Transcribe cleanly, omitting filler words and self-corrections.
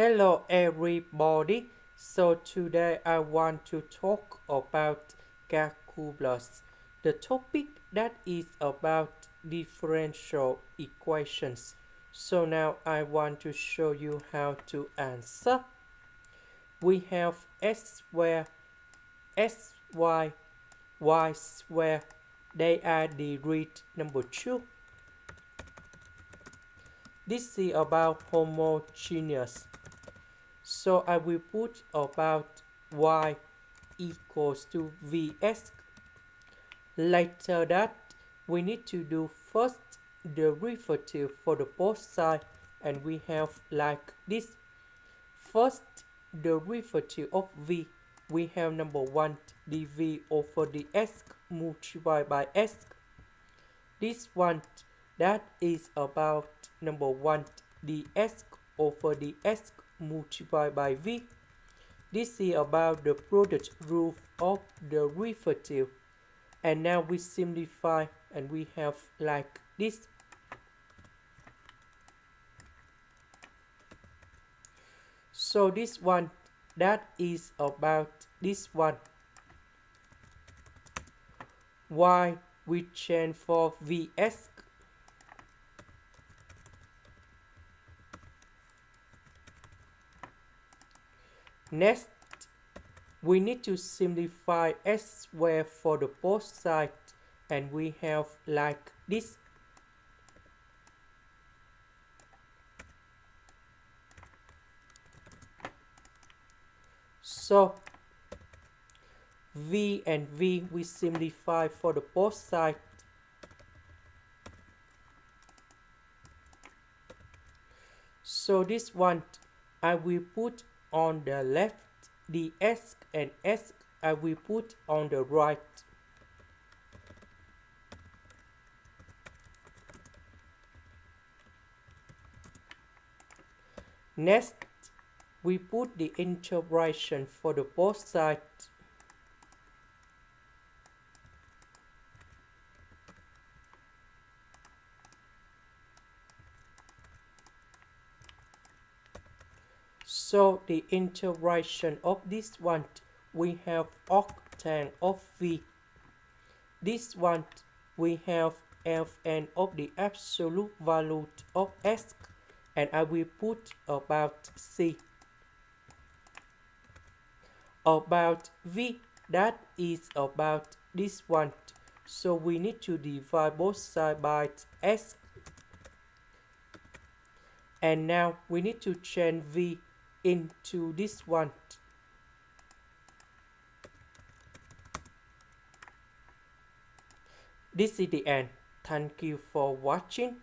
Hello everybody. So today I want to talk about calculus. The topic that is about differential equations. So now I want to show you how to answer. We have x squared, xy, y squared. They are the root number 2. This is about homogeneous. So I will put about y equals to vx. Later that, we need to do first derivative for the both sides, and we have like this. First derivative of v, we have number 1 dv over dx multiplied by s. This one, that is about number 1 dx over dx multiplied by v. This is about the product rule of derivative. And now we simplify and we have like this. So this one, that is about this one. Y we change for vx. Next, we need to simplify s squared for the both sides, and we have like this. So v and v we simplify for the both sides. So this one I will put on the left, the s and s I will put on the right. Next, we put the integration for the both sides. So the integration of this one, we have octane of v. This one, we have Fn of the absolute value of s, and I will put about c. About v, that is about this one. So we need to divide both sides by s. And now we need to change v into this one. This is the end. Thank you for watching.